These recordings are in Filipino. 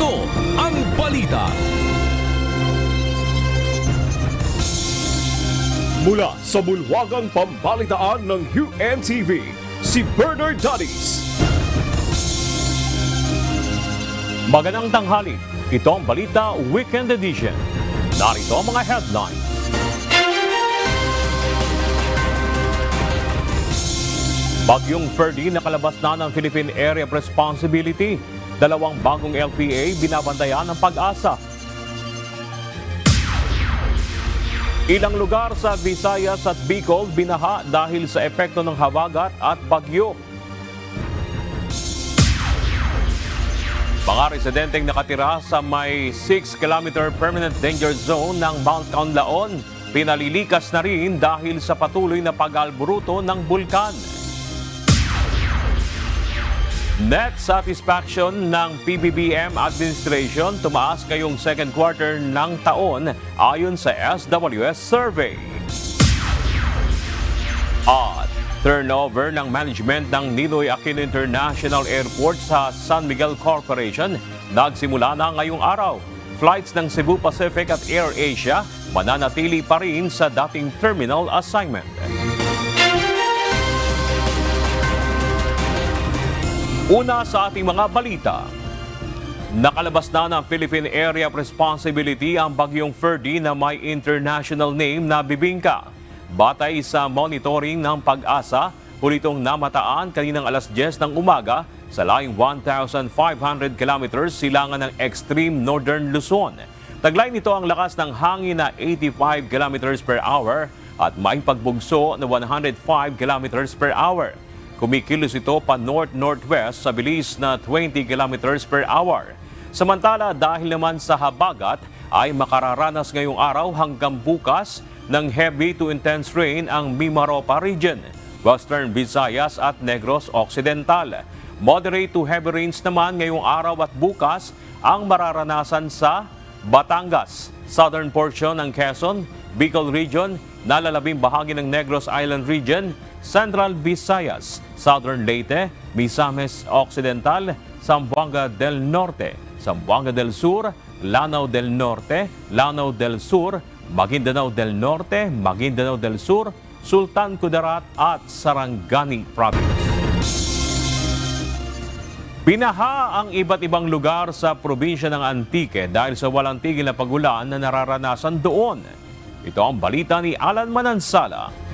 Ito ang balita. Mula sa bulwagang pambalitaan ng UNTV, si Bernard Dadis. Magandang tanghali. Ito ang Balita Weekend Edition. Narito ang mga headlines. Bagyong Ferdy nakalabas na ng Philippine Area of Responsibility. Dalawang bagong LPA binabantayan ng Pag-asa. Ilang lugar sa Visayas at Bicol binaha dahil sa epekto ng habagat at bagyo. Mga residenteng nakatira sa may 6-kilometer permanent danger zone ng Mount Canlaon, pinalilikas na rin dahil sa patuloy na pag-alburuto ng bulkan. Net satisfaction ng PBBM administration tumaas ngayong second quarter ng taon ayon sa SWS survey. At turnover ng management ng Ninoy Aquino International Airport sa San Miguel Corporation nagsimula na ngayong araw. Flights ng Cebu Pacific at AirAsia mananatili pa rin sa dating terminal assignment. Una sa ating mga balita, nakalabas na ng Philippine Area of Responsibility ang bagyong Ferdy na may international name na Bibingka. Batay sa monitoring ng Pag-asa, hulitong namataan kaninang alas 10 ng umaga sa layong 1,500 kilometers silangan ng extreme northern Luzon. Taglay nito ang lakas ng hangin na 85 kilometers per hour at may pagbugso na 105 kilometers per hour. Kumikilos ito pa north-northwest sa bilis na 20 kilometers per hour. Samantala, dahil naman sa habagat, ay makararanas ngayong araw hanggang bukas ng heavy to intense rain ang Mimaropa region, Western Visayas at Negros Occidental. Moderate to heavy rains naman ngayong araw at bukas ang mararanasan sa Batangas, southern portion ng Quezon, Bicol region, nalalabing bahagi ng Negros Island region, Central Visayas, Southern Leyte, Misamis Occidental, Zamboanga del Norte, Zamboanga del Sur, Lanao del Norte, Lanao del Sur, Maguindanao del Norte, Maguindanao del Sur, Sultan Kudarat at Sarangani Province. Binaha ang iba't ibang lugar sa probinsya ng Antique dahil sa walang tigil na pagulan na nararanasan doon. Ito ang balita ni Alan Manansala.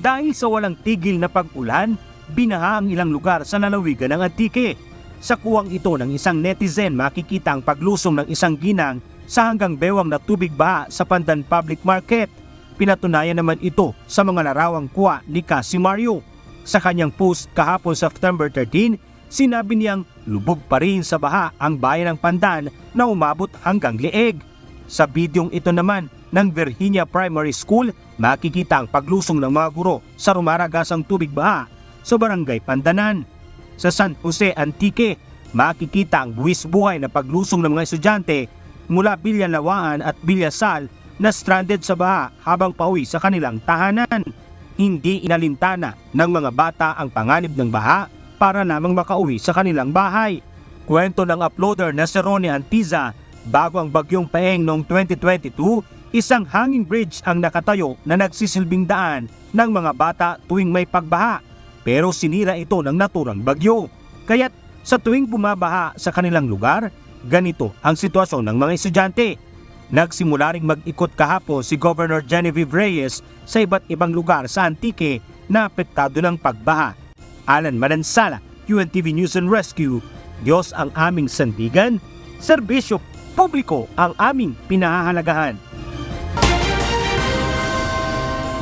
Dahil sa walang tigil na pag-ulan, binaha ang ilang lugar sa lalawigan ng Antique. Sa kuwang ito ng isang netizen, makikita ang paglusong ng isang ginang sa hanggang bewang na tubig baha sa Pandan Public Market. Pinatunayan naman ito sa mga larawang kuha ni Casimario. Sa kanyang post kahapon September 13, sinabi niyang lubog pa rin sa baha ang bayan ng Pandan na umabot hanggang leeg. Sa bidyong ito naman ng Virginia Primary School, makikita ang paglusong ng mga guro sa rumaragasang tubig baha sa Barangay Pandanan. Sa San Jose Antique, makikita ang buwis buhay na paglusong ng mga estudyante mula Villalawaan at Villasal na stranded sa baha habang pauwi sa kanilang tahanan. Hindi inalintana ng mga bata ang panganib ng baha para namang makauwi sa kanilang bahay. Kwento ng uploader na si Ronnie Antiza, bago ang bagyong Paeng noong 2022, isang hanging bridge ang nakatayo na nagsisilbing daan ng mga bata tuwing may pagbaha. Pero sinira ito ng naturang bagyo. Kaya't sa tuwing bumabaha sa kanilang lugar, ganito ang sitwasyon ng mga estudyante. Nagsimula ring mag-ikot kahapon si Governor Genevieve Reyes sa iba't ibang lugar sa Antique na apektado ng pagbaha. Alan Manansala, UNTV News and Rescue. Diyos ang aming sandigan, serbisyo publiko ang aming pinahahalagahan.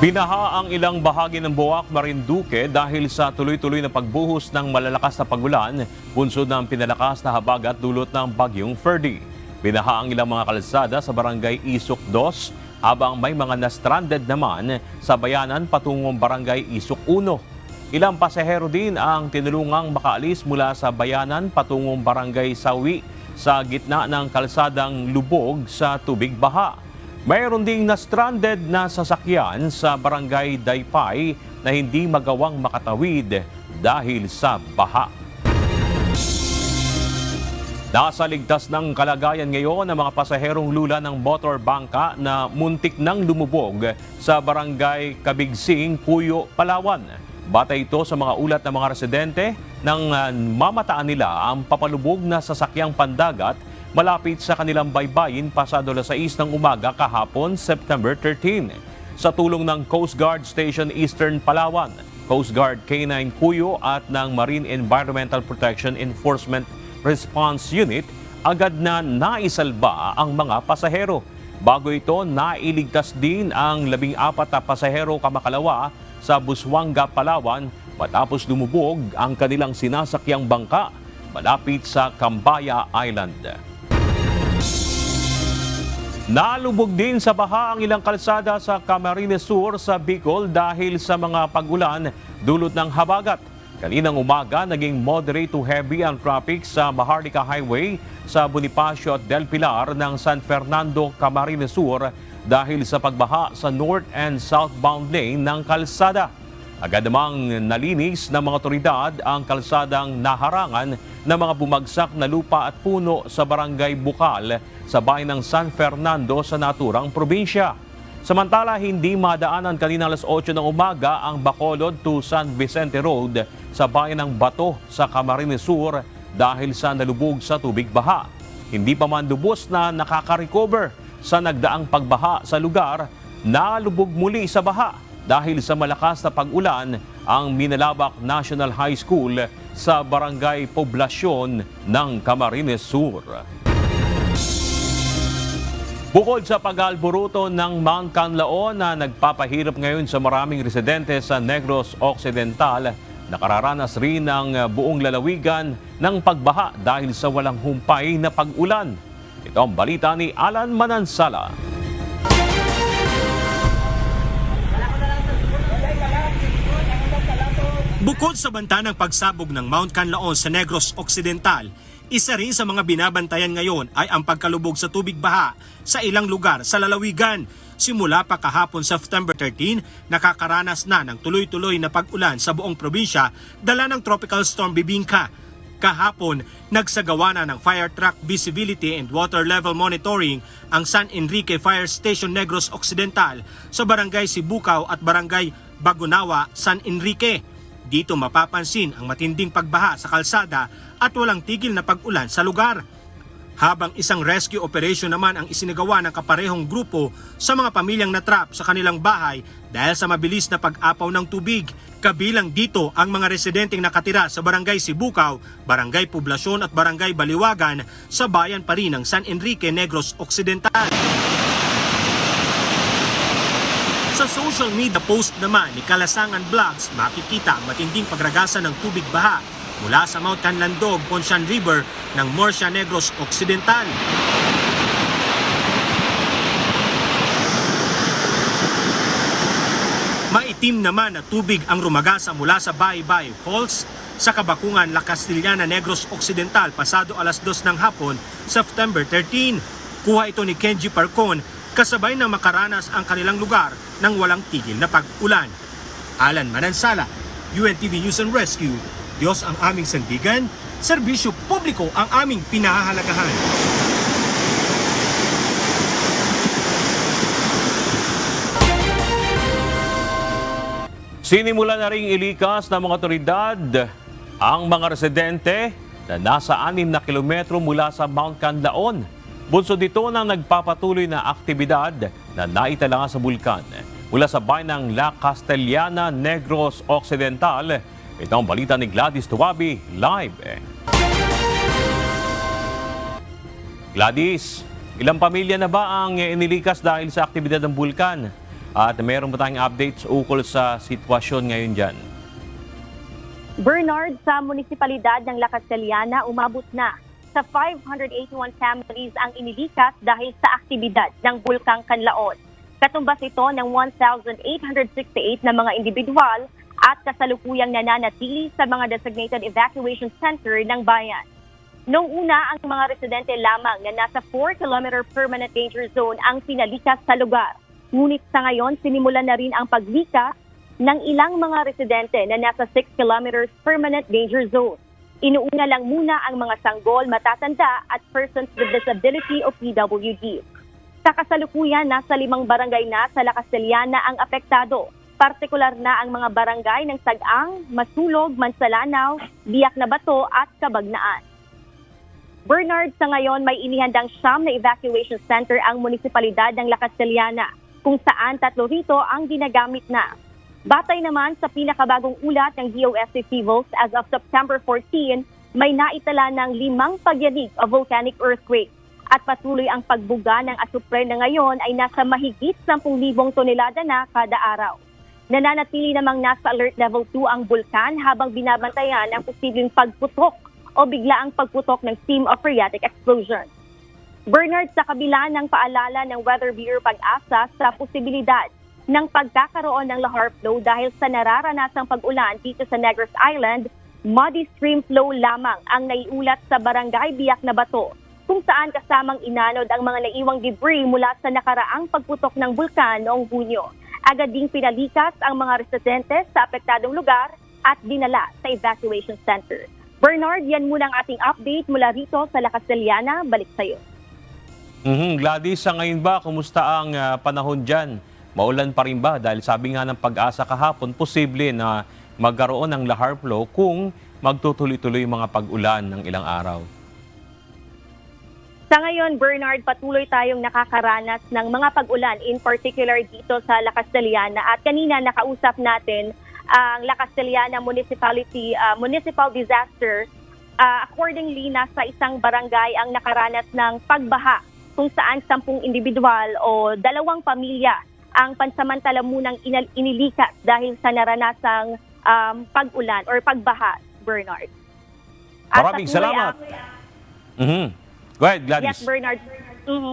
Binaha ang ilang bahagi ng Boac, Marinduque dahil sa tuloy-tuloy na pagbuhos ng malalakas na pagulan, bunsod ng pinalakas na habagat dulot ng bagyong Ferdy. Binaha ang ilang mga kalsada sa barangay Isok 2, habang may mga na-stranded naman sa bayanan patungong barangay Isok 1. Ilang pasahero din ang tinulungang makaalis mula sa bayanan patungong barangay Sawi sa gitna ng kalsadang lubog sa tubig baha. Mayroon ding na-stranded na sasakyan sa barangay Daypay na hindi magawang makatawid dahil sa baha. Nasa ligtas ng kalagayan ngayon ang mga pasaherong lula ng motor bangka na muntik nang lumubog sa barangay Kabigsing, Puyo, Palawan. Batay ito sa mga ulat ng mga residente nang mamataan nila ang papalubog na sasakyang pandagat malapit sa kanilang baybayin pasado alas 6 ng umaga kahapon, September 13. Sa tulong ng Coast Guard Station Eastern Palawan, Coast Guard K9 Puyo at ng Marine Environmental Protection Enforcement Response Unit, agad na naisalba ang mga pasahero. Bago ito, nailigtas din ang 14 na pasahero kamakalawa sa Busuanga, Palawan matapos lumubog ang kanilang sinasakyang bangka malapit sa Cambaya Island. Nalubog din sa baha ang ilang kalsada sa Camarines Sur sa Bicol dahil sa mga pag-ulan dulot ng habagat. Kaninang umaga, naging moderate to heavy ang traffic sa Maharlika Highway sa Bonifacio at Del Pilar ng San Fernando, Camarines Sur dahil sa pagbaha sa north and southbound lane ng kalsada. Agad namang nalinis ng mga otoridad ang kalsadang naharangan ng mga bumagsak na lupa at puno sa barangay Bukal sa bayan ng San Fernando sa naturang probinsya. Samantala, hindi madaanan kanina alas 8 ng umaga ang Bacolod to San Vicente Road sa bayan ng Bato sa Camarines Sur dahil sa nalubog sa tubig baha. Hindi pa man lubos na nakaka-recover sa nagdaang pagbaha sa lugar, nalubog muli sa baha dahil sa malakas na pag-ulan ang Minalabak National High School sa Barangay Poblasyon ng Camarines Sur. Bukod sa pag-alboruto ng Mount Canlaon na nagpapahirap ngayon sa maraming residente sa Negros Occidental, nakararanas rin ng buong lalawigan ng pagbaha dahil sa walang humpay na pag-ulan. Ito ang balita ni Alan Manansala. Bukod sa banta ng pagsabog ng Mount Canlaon sa Negros Occidental, isa rin sa mga binabantayan ngayon ay ang pagkalubog sa tubig baha sa ilang lugar sa lalawigan. Simula pa kahapon September 13, nakakaranas na ng tuloy-tuloy na pag-ulan sa buong probinsya dala ng Tropical Storm Bibingka. Kahapon, nagsagawa na ng fire truck visibility and water level monitoring ang San Enrique Fire Station Negros Occidental sa Barangay Sibukaw at Barangay Bagunawa, San Enrique. Dito mapapansin ang matinding pagbaha sa kalsada at walang tigil na pag-ulan sa lugar. Habang isang rescue operation naman ang isinagawa ng kaparehong grupo sa mga pamilyang natrap sa kanilang bahay dahil sa mabilis na pag-apaw ng tubig. Kabilang dito ang mga residenteng nakatira sa Barangay Sibukaw, Barangay Poblasyon at Barangay Baliwagan sa bayan pa rin ng San Enrique, Negros Occidental. Sa social media post naman ni Kalasangan Vlogs, makikita ang matinding pagragasa ng tubig baha mula sa Mount Canlandog, Poncian River ng Murcia, Negros Occidental. Maitim naman na tubig ang rumagasa mula sa Baybay Falls sa Kabakungan, La Castillana, Negros Occidental pasado alas 2 ng hapon, September 13. Kuha ito ni Kenji Parcon kasabay na makaranas ang kanilang lugar ng walang tigil na pag-ulan. Alan Manansala, UNTV News and Rescue. Diyos ang aming sandigan, serbisyo publiko ang aming pinahahalagahan. Sinimula na ring ilikas ng mga otoridad ang mga residente na nasa 6 na kilometro mula sa Mount Canlaon. Bunsod dito ng nagpapatuloy na aktibidad na naitala sa bulkan. Mula sa bayan ng La Castellana, Negros Occidental, ito ang balita ni Gladys Tuwabi, live. Gladys, ilang pamilya na ba ang inilikas dahil sa aktibidad ng bulkan? At meron ba tayong updates ukol sa sitwasyon ngayon dyan? Bernard, sa munisipalidad ng La Castellana, umabot na sa 581 families ang inilikas dahil sa aktibidad ng Bulkang Canlaon. Katumbas ito ng 1,868 na mga individual at kasalukuyang nananatili sa mga designated evacuation center ng bayan. Noong una, ang mga residente lamang na nasa 4-kilometer permanent danger zone ang sinalikas sa lugar. Ngunit sa ngayon, sinimulan na rin ang paglikas ng ilang mga residente na nasa 6 kilometers permanent danger zone. Inuuna lang muna ang mga sanggol, matatanda at persons with disability o PWD. Sa kasalukuyan, nasa 5 barangay na sa La Castellana ang apektado. Partikular na ang mga barangay ng Sag-ang, Masulog, Mansalanaw, Biak na Bato at Kabagnaan. Bernard, sa ngayon may inihandang 9 na evacuation center ang munisipalidad ng La Castellana, kung saan 3 rito ang ginagamit na. Batay naman sa pinakabagong ulat ng DOST Civils, as of September 14, may naitala ng 5 pagyanig o volcanic earthquake at patuloy ang pagbuga ng asupre na ngayon ay nasa mahigit 10,000 tonelada na kada araw. Nananatili namang nasa alert level 2 ang bulkan habang binabantayan ang posibleng pagputok o biglaang pagputok ng steam o phreatic explosion. Bernard, sa kabila ng paalala ng Weather Bureau Pag-asa sa posibilidad ng pagkakaroon ng lahar flow dahil sa nararanasang pag-ulan dito sa Negros Island, muddy stream flow lamang ang naiulat sa barangay Biak na Bato, kung saan kasamang inanod ang mga naiwang debris mula sa nakaraang pagputok ng bulkan noong Hunyo. Agad ding pinalikas ang mga residente sa apektadong lugar at dinala sa evacuation center. Bernard, yan muna ang ating update mula rito sa La Castellana. Balik sa iyo. Gladys, sa ngayon ba, kumusta ang panahon dyan? Maulan pa rin ba? Dahil sabi nga ng Pag-asa kahapon, posible na magkaroon ng lahar flow kung magtutuloy-tuloy mga pag-ulan ng ilang araw. Sa ngayon, Bernard, patuloy tayong nakakaranas ng mga pag-ulan, in particular dito sa La Castellana. At kanina nakausap natin ang La Castellana Municipal Disaster. Accordingly, nasa isang barangay ang nakaranas ng pagbaha kung saan 10 individual o 2 pamilya ang pansamantala munang inilikas dahil sa naranasang pag-ulan or pagbaha, Bernard. Maraming salamat. Go ahead, Gladys. Yes, Bernard.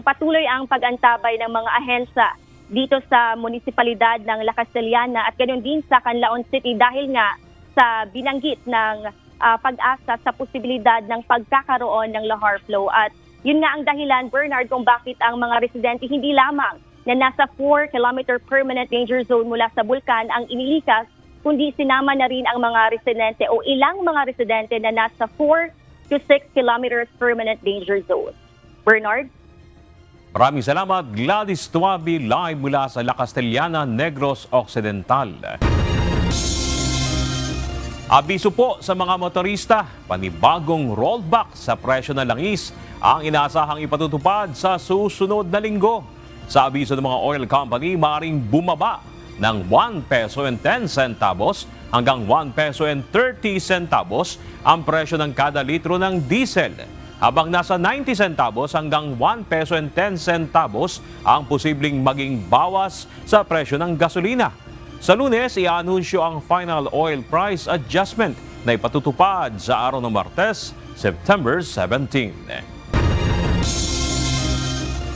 Patuloy ang pag-antabay ng mga ahensya dito sa munisipalidad ng La Castellana at ganoon din sa Canlaon City dahil nga sa binanggit ng Pag-asa sa posibilidad ng pagkakaroon ng lahar flow. At yun nga ang dahilan, Bernard, kung bakit ang mga residente hindi lamang na nasa 4-kilometer permanent danger zone mula sa bulkan ang inilikas, kundi sinama na rin ang mga residente o ilang mga residente na nasa 4 to 6 kilometers permanent danger zone. Bernard? Maraming salamat, Gladys Tuabi, live mula sa La Castellana, Negros Occidental. Abiso po sa mga motorista, panibagong rollback sa presyo ng langis ang inaasahang ipatutupad sa susunod na linggo. Sa abiso ng mga oil company, maaaring bumaba ng 1 peso and 10 centavos hanggang 1 peso and 30 centavos ang presyo ng kada litro ng diesel, habang nasa 90 centavos hanggang 1 peso and 10 centavos ang posibleng maging bawas sa presyo ng gasolina. Sa Lunes, i-anunsyo ang final oil price adjustment na ipatutupad sa araw ng Martes, September 17.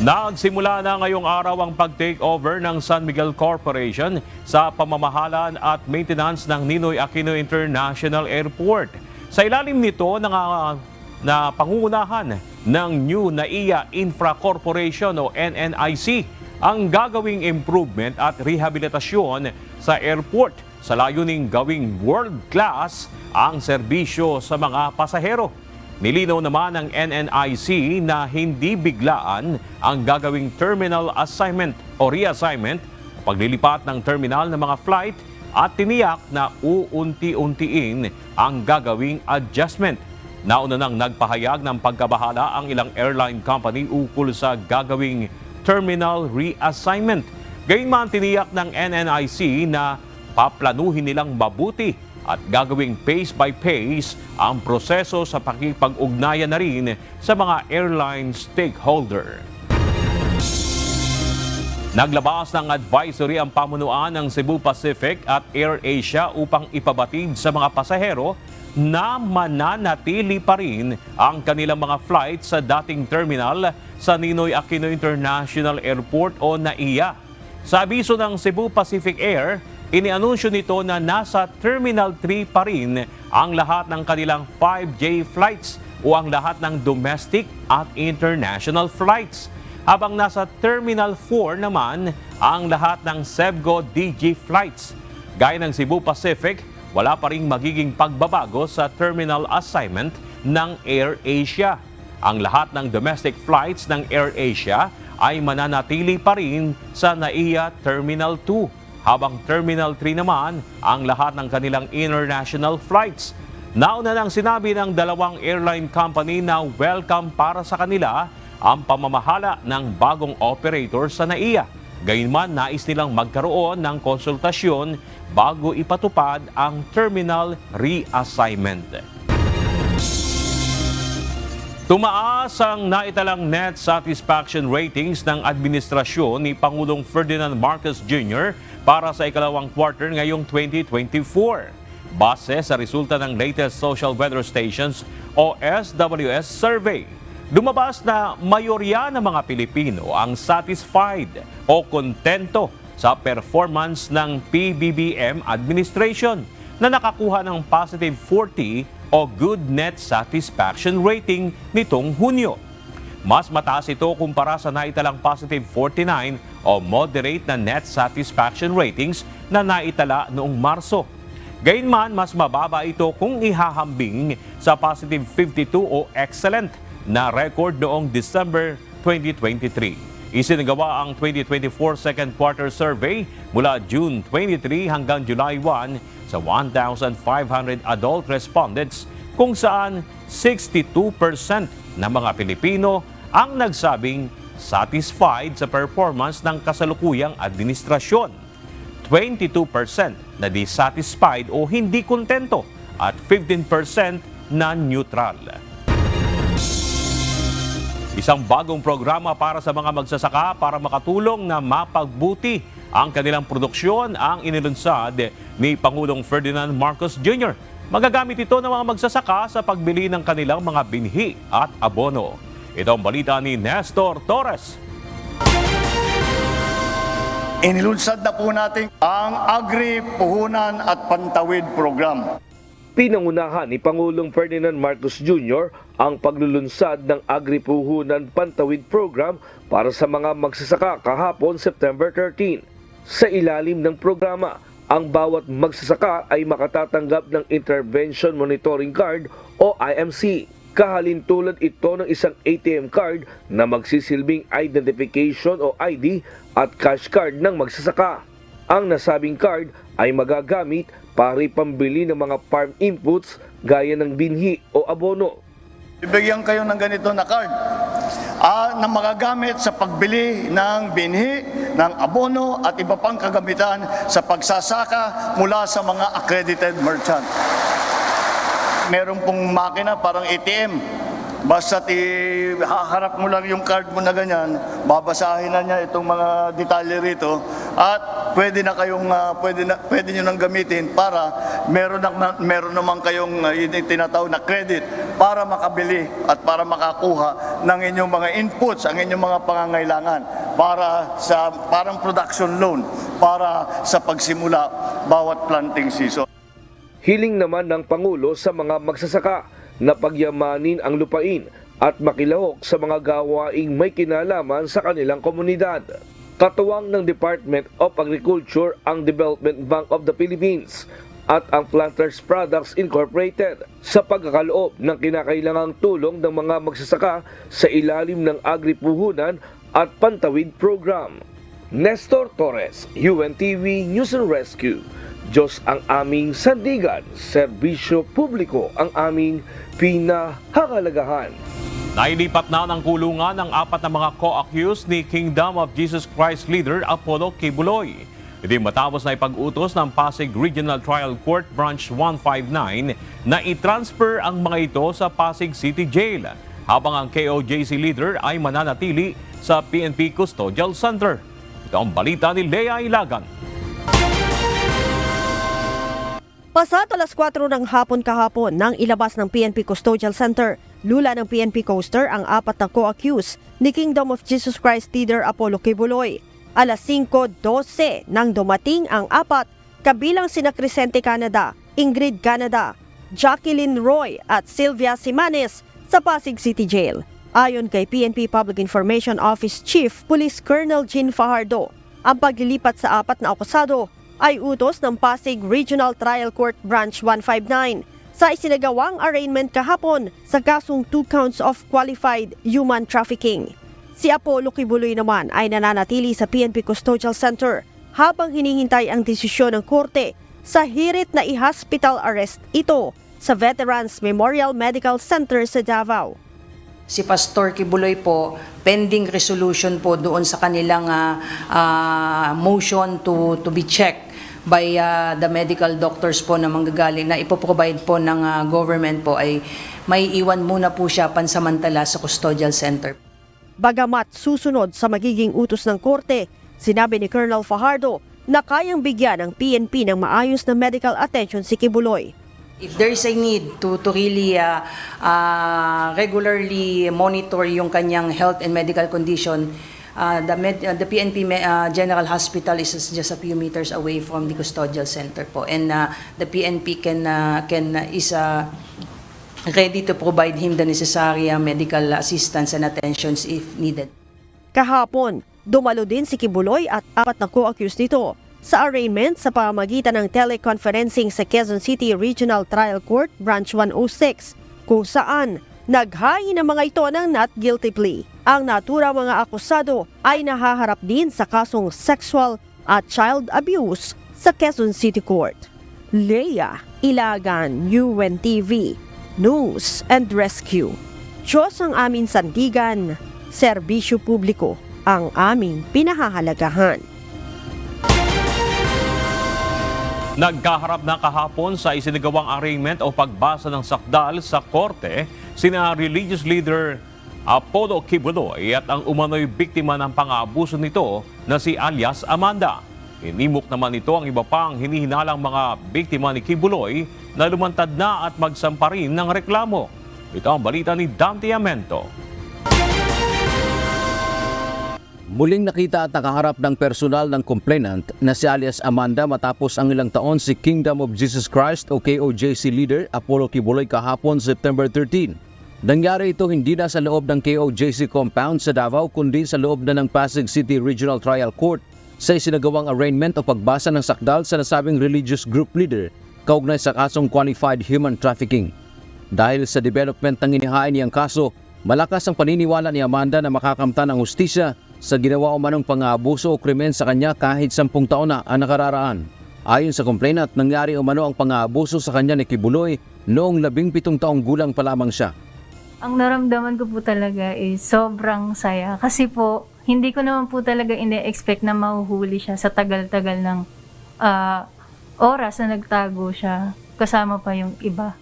Nagsimula na ngayong araw ang pag-takeover ng San Miguel Corporation sa pamamahalan at maintenance ng Ninoy Aquino International Airport. Sa ilalim nito, na pangungunahan ng New NAIA Infra Corporation o NNIC ang gagawing improvement at rehabilitasyon sa airport sa layuning gawing world-class ang serbisyo sa mga pasahero. Nilinaw naman ng NNIC na hindi biglaan ang gagawing terminal assignment o reassignment o paglilipat ng terminal ng mga flight at tiniyak na uunti-untiin ang gagawing adjustment. Nauna nang nagpahayag ng pagkabahala ang ilang airline company ukol sa gagawing terminal reassignment. Gayunman tiniyak ng NNIC na paplanuhin nilang mabuti at gagawing pace by pace ang proseso sa pakipag-ugnayan na rin sa mga airline stakeholder. Naglabas ng advisory ang pamunuan ng Cebu Pacific at AirAsia upang ipabatid sa mga pasahero na mananatili pa rin ang kanilang mga flight sa dating terminal sa Ninoy Aquino International Airport o NAIA. Sa abiso ng Cebu Pacific Air, inianunsyo nito na nasa Terminal 3 pa rin ang lahat ng kanilang 5J flights o ang lahat ng domestic at international flights. Habang nasa Terminal 4 naman ang lahat ng Cebgo DG flights. Gaya ng Cebu Pacific, wala pa ring magiging pagbabago sa terminal assignment ng AirAsia. Ang lahat ng domestic flights ng AirAsia ay mananatili pa rin sa NAIA Terminal 2, habang Terminal 3 naman ang lahat ng kanilang international flights. Nauna nang sinabi ng dalawang airline company na welcome para sa kanila ang pamamahala ng bagong operator sa NAIA. Gayunman, nais nilang magkaroon ng konsultasyon bago ipatupad ang terminal reassignment. Tumaas ang naitalang net satisfaction ratings ng administrasyon ni Pangulong Ferdinand Marcos Jr. para sa ikalawang quarter ngayong 2024. Base sa resulta ng latest Social Weather Stations o SWS survey, lumabas na mayorya ng mga Pilipino ang satisfied o kontento sa performance ng PBBM administration na nakakuha ng positive 40 o good net satisfaction rating nitong Hunyo. Mas mataas ito kumpara sa naitalang positive 49 o moderate na net satisfaction ratings na naitala noong Marso. Gayunman, mas mababa ito kung ihahambing sa positive 52 o excellent na record noong December 2023. Isinagawa ang 2024 second quarter survey mula June 23 hanggang July 1 sa 1,500 adult respondents, kung saan 62% ng mga Pilipino ang nagsabing satisfied sa performance ng kasalukuyang administrasyon, 22% na dissatisfied o hindi kontento at 15% na neutral. Isang bagong programa para sa mga magsasaka para makatulong na mapagbuti ang kanilang produksyon ang inilunsad ni Pangulong Ferdinand Marcos Jr. Magagamit ito ng mga magsasaka sa pagbili ng kanilang mga binhi at abono. Ito ang balita ni Nestor Torres. Inilunsad na po natin ang Agri, Puhunan at Pantawid Program. Pinangunahan ni Pangulong Ferdinand Marcos Jr. ang paglulunsad ng Agri-Puhunan Pantawid Program para sa mga magsasaka kahapon September 13. Sa ilalim ng programa, ang bawat magsasaka ay makatatanggap ng Intervention Monitoring Card o IMC. Kahalintulad ito ng isang ATM card na magsisilbing identification o ID at cash card ng magsasaka. Ang nasabing card ay magagamit para pambili ng mga farm inputs gaya ng binhi o abono. Bibigyan kayo ng ganito na card na magagamit sa pagbili ng binhi, ng abono at iba pang kagamitan sa pagsasaka mula sa mga accredited merchant. Meron pong makina parang ATM. Basta haharap mo lang yung card mo na ganyan, babasahin na niya itong mga detalye rito at pwede niyo nang gamitin para meron naman kayong tinatawag na credit para makabili at para makakuha ng inyong mga inputs, ang inyong mga pangangailangan para sa parang production loan para sa pagsimula bawat planting season. Hiling naman ng Pangulo sa mga magsasaka na pagyamanin ang lupain at makilahok sa mga gawaing may kinalaman sa kanilang komunidad. Katuwang ng Department of Agriculture ang Development Bank of the Philippines at ang Planters Products Incorporated sa pagkakaloob ng kinakailangang tulong ng mga magsasaka sa ilalim ng Agri-Puhunan at Pantawid Program. Nestor Torres, UNTV News and Rescue. Diyos ang aming sandigan, serbisyo publiko ang aming pinahahalagahan. Nailipat na ng kulungan ang 4 na mga co-accused ni Kingdom of Jesus Christ leader Apollo Kibuloy. Hindi matapos na ipag-utos ng Pasig Regional Trial Court Branch 159 na i-transfer ang mga ito sa Pasig City Jail, habang ang KOJC leader ay mananatili sa PNP Custodial Center. Ito ang balita ni Lea Ilagan. Pasat alas 4 ng hapon kahapon nang ilabas ng PNP Custodial Center, lula ng PNP Coaster ang 4 na co-accused ni Kingdom of Jesus Christ leader Apollo Kibuloy. Alas 5:12 nang dumating ang 4, kabilang sina Crescente Canada, Ingrid Canada, Jacqueline Roy at Sylvia Simanes sa Pasig City Jail. Ayon kay PNP Public Information Office Chief Police Colonel Jean Fajardo, ang paglilipat sa 4 na akusado ay utos ng Pasig Regional Trial Court Branch 159 sa isinagawang arraignment kahapon sa kasong 2 counts of qualified human trafficking. Si Apollo Kibuloy naman ay nananatili sa PNP Custodial Center habang hinihintay ang desisyon ng korte sa hirit na i-hospital arrest ito sa Veterans Memorial Medical Center sa Davao. Si Pastor Kibuloy po, pending resolution po doon sa kanilang motion to be checked by the medical doctors po na manggagaling na ipoprovide po ng government po ay may iwan muna po siya pansamantala sa custodial center. Bagamat susunod sa magiging utos ng korte, sinabi ni Colonel Fajardo na kayang bigyan ng PNP ng maayos na medical attention si Kibuloy. If there is a need to really regularly monitor yung kanyang health and medical condition, the PNP General Hospital is just a few meters away from the custodial center po, and the PNP is ready to provide him the necessary medical assistance and attentions if needed. Kahapon, dumalo din si Kibuloy at 4 na co-accused nito sa arraignment sa pamamagitan ng teleconferencing sa Quezon City Regional Trial Court Branch 106 kung saan naghain ang mga ito ng not guilty plea. Ang naturang mga akusado ay nahaharap din sa kasong sexual at child abuse sa Quezon City Court. Leia Ilagan, UNTV, News and Rescue. Diyos ang aming sandigan, serbisyo publiko ang aming pinahahalagahan. Nagkaharap na kahapon sa isinagawang arraignment o pagbasa ng sakdal sa korte sina religious leader Apollo Kibuloy at ang umano'y biktima ng pang-aabuso nito na si alias Amanda. Inimok naman ito ang iba pang hinihinalang mga biktima ni Kibuloy na lumantad na at magsampa rin ng reklamo. Ito ang balita ni Dante Amento. Muling nakita at nakaharap ng personal ng complainant na si alias Amanda matapos ang ilang taon si Kingdom of Jesus Christ o KOJC leader Apollo Kibuloy kahapon September 13. Nangyari ito hindi na sa loob ng KOJC compound sa Davao kundi sa loob na ng Pasig City Regional Trial Court sa isinagawang arraignment o pagbasa ng sakdal sa nasabing religious group leader kaugnay sa kasong qualified human trafficking. Dahil sa development ng inihain niyang kaso, malakas ang paniniwala ni Amanda na makakamtan ang hustisya sa ginawa o manong pang-aabuso o krimen sa kanya kahit 10 taon na ang nakararaan. Ayon sa complainant, nangyari umano ang pang-aabuso sa kanya ni Kibuloy noong 17 taong gulang pa lamang siya. Ang naramdaman ko po talaga is sobrang saya kasi po hindi ko naman po talaga ine-expect na mahuhuli siya sa tagal-tagal ng oras na nagtago siya kasama pa yung iba.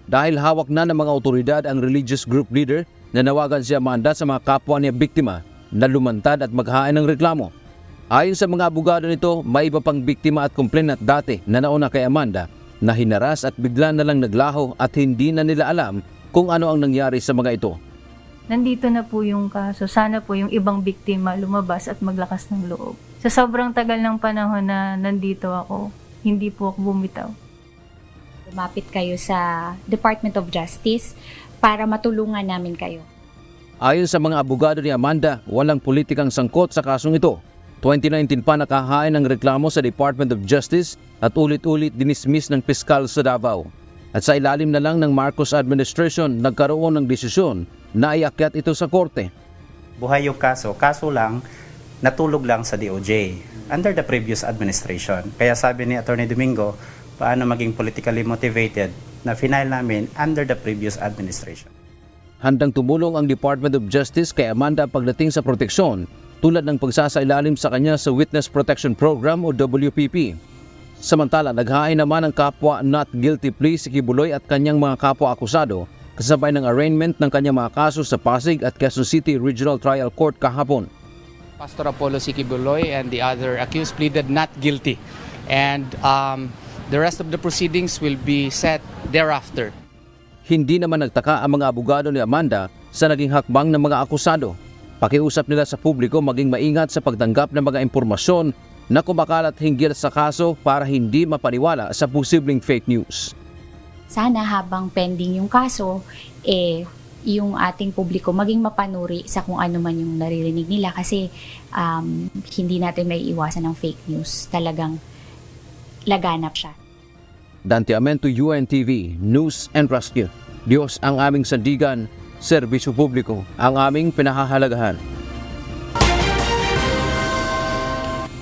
Dahil hawak na ng mga otoridad ang religious group leader, nanawagan si Amanda sa mga kapwa niya biktima na lumantad at maghain ng reklamo. Ayon sa mga abogado nito, may iba pang biktima at complainant dati na nauna kay Amanda na hinaras at bigla na lang naglaho at hindi na nila alam kung ano ang nangyari sa mga ito. Nandito na po yung kaso. Sana po yung ibang biktima lumabas at maglakas ng loob. Sa sobrang tagal ng panahon na nandito ako, hindi po ako bumitaw. Lumapit kayo sa Department of Justice para matulungan namin kayo. Ayon sa mga abogado ni Amanda, walang politikang sangkot sa kasong ito. 2019 pa nakahain ng reklamo sa Department of Justice at ulit-ulit dinismiss ng piskal sa Davao. At sa ilalim na lang ng Marcos administration, nagkaroon ng desisyon na iakyat ito sa korte. Buhay yung kaso lang, natulog lang sa DOJ under the previous administration. Kaya sabi ni Attorney Domingo, paano maging politically motivated na final namin under the previous administration. Handang tumulong ang Department of Justice kay Amanda pagdating sa proteksyon tulad ng pagsasailalim sa kanya sa Witness Protection Program o WPP. Samantala, naghain naman ang kapwa not guilty plea si Kibuloy at kanyang mga kapwa-akusado kasabay ng arraignment ng kanyang mga kaso sa Pasig at Quezon City Regional Trial Court kahapon. Pastor Apollo Kibuloy and the other accused pleaded not guilty, and the rest of the proceedings will be set thereafter. Hindi naman nagtaka ang mga abogado ni Amanda sa naging hakbang ng mga akusado. Pakiusap nila sa publiko maging maingat sa pagtanggap ng mga impormasyon na kumakalat hinggil sa kaso para hindi mapaniwala sa posibleng fake news. Sana habang pending yung kaso, yung ating publiko maging mapanuri sa kung ano man yung naririnig nila kasi hindi natin may iwasan ng fake news. Talagang laganap siya. Dante Amento, UNTV, News and Rescue. Diyos ang aming sandigan, serbisyo publiko ang aming pinahahalagahan.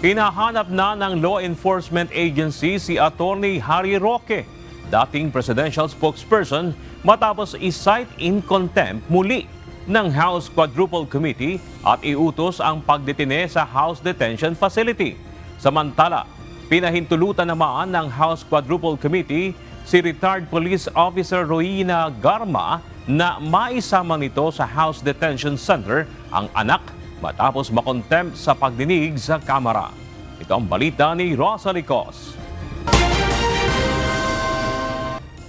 Hinahanap na ng law enforcement agency si Attorney Harry Roque, dating presidential spokesperson, matapos i-cite in contempt muli ng House Quadruple Committee at iutos ang pagdetine sa House Detention Facility. Samantala, pinahintulutan naman ng House Quadruple Committee si retired police officer Roina Garma na maisama nito sa House Detention Center ang anak matapos makontempt sa pagdinig sa Kamara. Ito ang balita ni Rosalie Cos.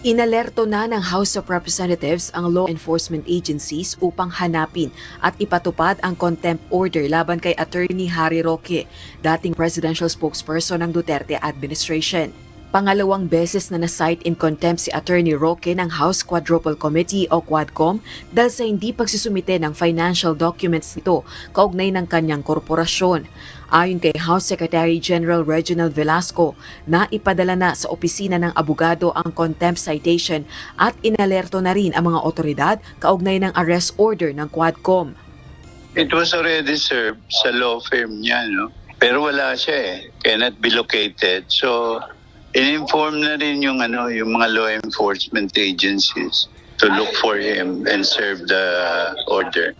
Inalerto na ng House of Representatives ang law enforcement agencies upang hanapin at ipatupad ang contempt order laban kay Attorney Harry Roque, dating presidential spokesperson ng Duterte administration. Pangalawang beses na na-cite in contempt si Attorney Roque ng House Quadruple Committee o Quadcom dahil sa hindi pagsusumite ng financial documents nito kaugnay ng kanyang korporasyon. Ayon kay House Secretary General Reginald Velasco, na ipadala na sa opisina ng abogado ang contempt citation at inalerto na rin ang mga otoridad kaugnay ng arrest order ng Quadcom. It was already served sa law firm niya, no? Pero wala siya cannot be located. So, in-inform na rin yung mga law enforcement agencies to look for him and serve the order.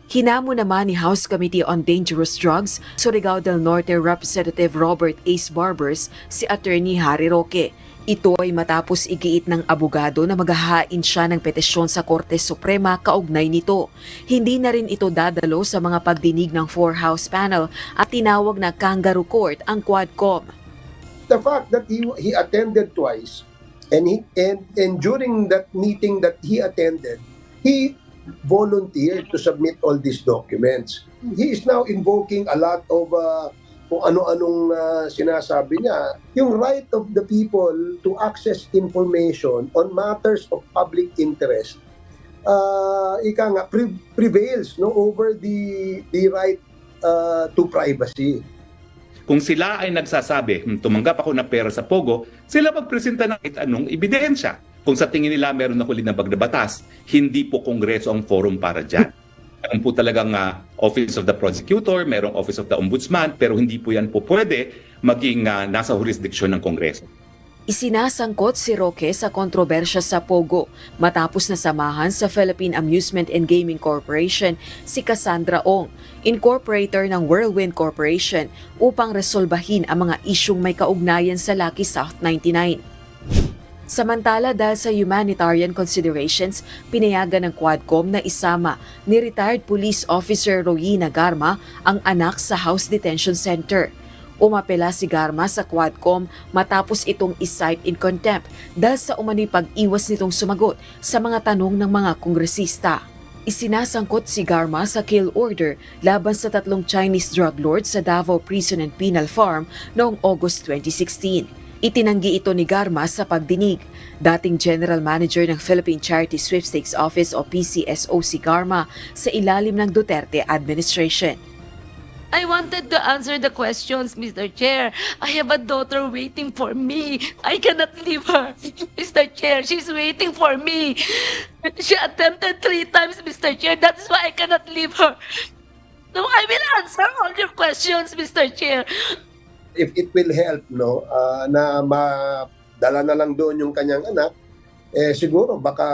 Hinamo naman ni House Committee on Dangerous Drugs, Surigao del Norte Representative Robert Ace Barbers, si Attorney Harry Roque. Ito ay matapos igiit ng abogado na maghahain siya ng petisyon sa Korte Suprema kaugnay nito. Hindi na rin ito dadalo sa mga pagdinig ng 4-House panel at tinawag na kangaroo court ang Quadcom. The fact that he attended twice and during that meeting that he attended, he volunteered to submit all these documents. He is now invoking a lot of kung ano-anong sinasabi niya. Yung right of the people to access information on matters of public interest prevails over the right to privacy. Kung sila ay nagsasabi, tumanggap ako ng pera sa Pogo, sila magpresenta ng kahit anong ebidensya. Kung sa tingin nila meron na kulinabag na batas, hindi po Kongreso ang forum para dyan. Meron po talagang Office of the Prosecutor, merong Office of the Ombudsman, pero hindi po yan po pwede maging nasa jurisdiction ng Kongreso. Isinasangkot si Roque sa kontrobersya sa Pogo matapos nasamahan sa Philippine Amusement and Gaming Corporation si Cassandra Ong, incorporator ng Whirlwind Corporation, upang resolbahin ang mga isyung may kaugnayan sa Lucky South 99. Samantala, dahil sa humanitarian considerations, pinayagan ng Quadcom na isama ni retired police officer Roina Garma ang anak sa House Detention Center. Umapela si Garma sa Quadcom matapos itong i-cite in contempt dahil sa umano'y pag-iwas nitong sumagot sa mga tanong ng mga kongresista. Isinasangkot si Garma sa kill order laban sa 3 Chinese drug lords sa Davao Prison and Penal Farm noong August 2016. Itinanggi ito ni Garma sa pagdinig. Dating General Manager ng Philippine Charity Sweepstakes Office o PCSO si Garma sa ilalim ng Duterte administration. I wanted to answer the questions, Mr. Chair. I have a daughter waiting for me. I cannot leave her. Mr. Chair, she's waiting for me. She attempted 3 times, Mr. Chair. That's why I cannot leave her. No, I will answer all your questions, Mr. Chair. If it will help, na madala na lang doon yung kanyang anak, siguro baka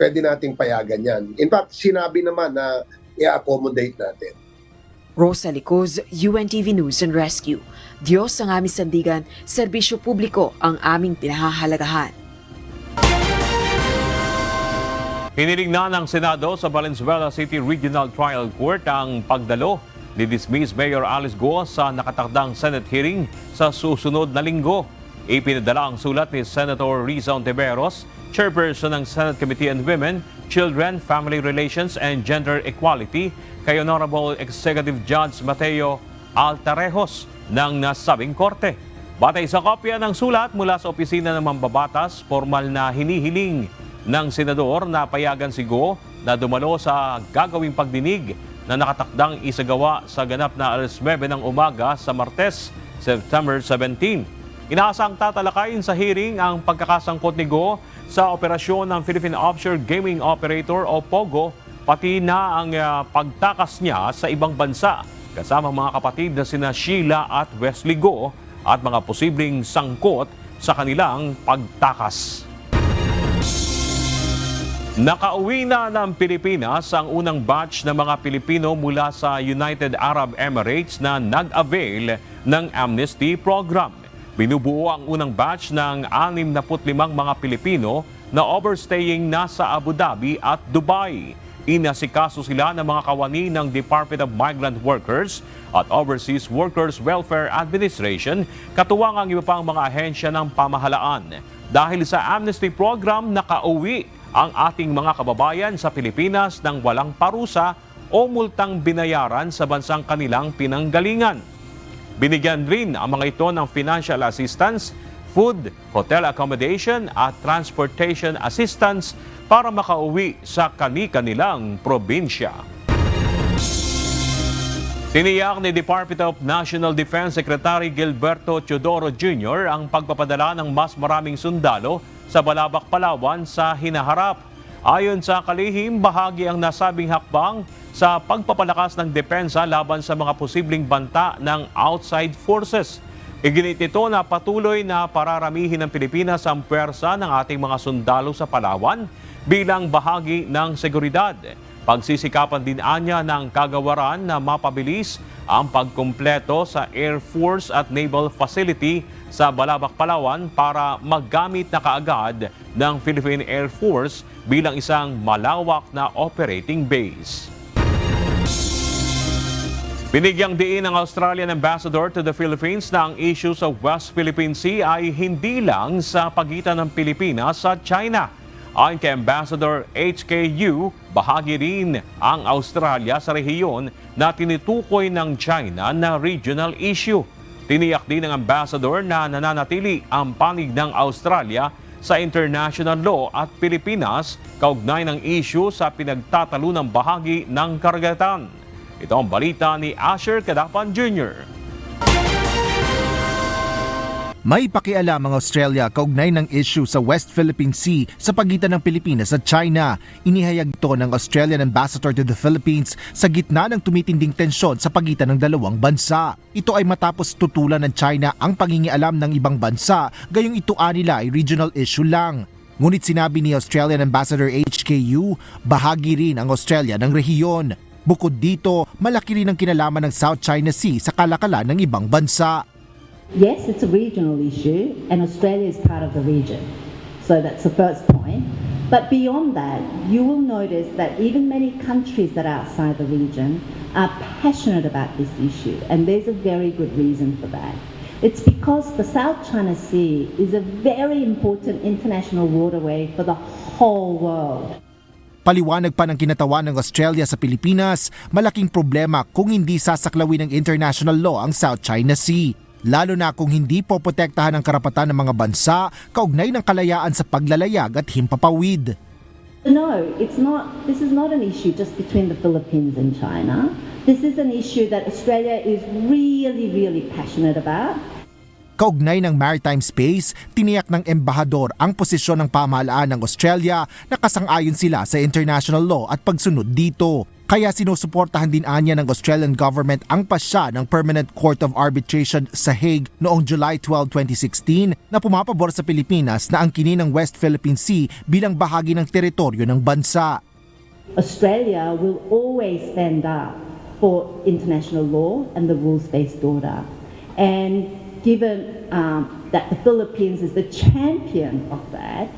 pwede nating payagan yan. In fact, sinabi naman na i-accommodate natin. Rosalie Cos, UNTV News and Rescue. Diyos ang aming sandigan, serbisyo publiko ang aming pinahahalagahan. Hiniling na ng Senado sa Valenzuela City Regional Trial Court ang pagdalo ni dismiss Mayor Alice Go sa nakatakdang Senate hearing sa susunod na linggo. Ipinadala ang sulat ni Senator Riza Ontiveros, Chairperson ng Senate Committee on Women, Children, Family Relations and Gender Equality, kay Honorable Executive Judge Mateo Altarejos ng nasabing korte. Batay sa kopya ng sulat mula sa opisina ng mambabatas, formal na hinihiling ng senador na payagan si Go na dumalo sa gagawing pagdinig na nakatakdang isagawa sa ganap na alas 9 ng umaga sa Martes, September 17. Inaasang tatalakayin sa hearing ang pagkakasangkot ni Go sa operasyon ng Philippine Offshore Gaming Operator o POGO, pati na ang pagtakas niya sa ibang bansa kasama mga kapatid na sina Sheila at Wesley Go at mga posibleng sangkot sa kanilang pagtakas. Nakauwi na ng Pilipinas ang unang batch ng mga Pilipino mula sa United Arab Emirates na nag-avail ng amnesty program. Binubuo ang unang batch ng 65 mga Pilipino na overstaying nasa Abu Dhabi at Dubai. Inasikaso sila ng mga kawani ng Department of Migrant Workers at Overseas Workers Welfare Administration, katuwang ang iba pang mga ahensya ng pamahalaan. Dahil sa amnesty program, nakauwi ang ating mga kababayan sa Pilipinas ng walang parusa o multang binayaran sa bansang kanilang pinanggalingan. Binigyan rin ang mga ito ng financial assistance, food, hotel accommodation at transportation assistance para makauwi sa kani-kanilang probinsya. Tiniyak ni Department of National Defense Secretary Gilberto Teodoro Jr. ang pagpapadala ng mas maraming sundalo sa Balabac, Palawan sa hinaharap. Ayon sa kalihim, bahagi ang nasabing hakbang sa pagpapalakas ng depensa laban sa mga posibleng banta ng outside forces. Iginit nito na patuloy na pararamihin ng Pilipinas ang puwersa ng ating mga sundalo sa Palawan bilang bahagi ng seguridad. Pagsisikapan din anya ng kagawaran na mapabilis ang pagkumpleto sa Air Force at Naval Facility sa Balabac, Palawan para maggamit na kaagad ng Philippine Air Force bilang isang malawak na operating base. Binigyang diin ng Australian Ambassador to the Philippines na ang issue sa West Philippine Sea ay hindi lang sa pagitan ng Pilipinas at China. Ayon kay Ambassador HKU, bahagi rin ang Australia sa rehiyon na tinutukoy ng China na regional issue. Tiniyak din ng Ambassador na nananatili ang panig ng Australia sa international law at Pilipinas kaugnay ng issue sa pinagtatalunang bahagi ng karagatan. Ito ang balita ni Asher Cadapan Jr. May pakialam ang Australia kaugnay ng issue sa West Philippine Sea sa pagitan ng Pilipinas at China. Inihayag ito ng Australian Ambassador to the Philippines sa gitna ng tumitinding tensyon sa pagitan ng dalawang bansa. Ito ay matapos tutulan ng China ang pangingialam ng ibang bansa, gayong ito nila ay regional issue lang. Ngunit sinabi ni Australian Ambassador HKU, bahagi rin ang Australia ng rehiyon. Bukod dito, malaki rin ang kinalaman ng South China Sea sa kalakalan ng ibang bansa. Yes, it's a regional issue and Australia is part of the region. So that's the first point. But beyond that, you will notice that even many countries that are outside the region are passionate about this issue, and there's a very good reason for that. It's because the South China Sea is a very important international waterway for the whole world. Paliwanag pa ng kinatawan ng Australia sa Pilipinas, malaking problema kung hindi sasaklawin ng international law ang South China Sea. Lalo na kung hindi poprotektahan ang karapatan ng mga bansa kaugnay ng kalayaan sa paglalayag at himpapawid. No, it's not. This is not an issue just between the Philippines and China. This is an issue that Australia is really, really passionate about. Kaugnay ng maritime space, tiniyak ng embahador ang posisyon ng pamahalaan ng Australia na kasang-ayon sila sa international law at pagsunod dito. Kaya sinusuportahan din anya ng Australian government ang pasya ng Permanent Court of Arbitration sa Hague noong July 12, 2016 na pumapabor sa Pilipinas na angkinin ng West Philippine Sea bilang bahagi ng teritoryo ng bansa. Australia will always stand up for international law and the rules-based order. And given that the Philippines is the champion of that,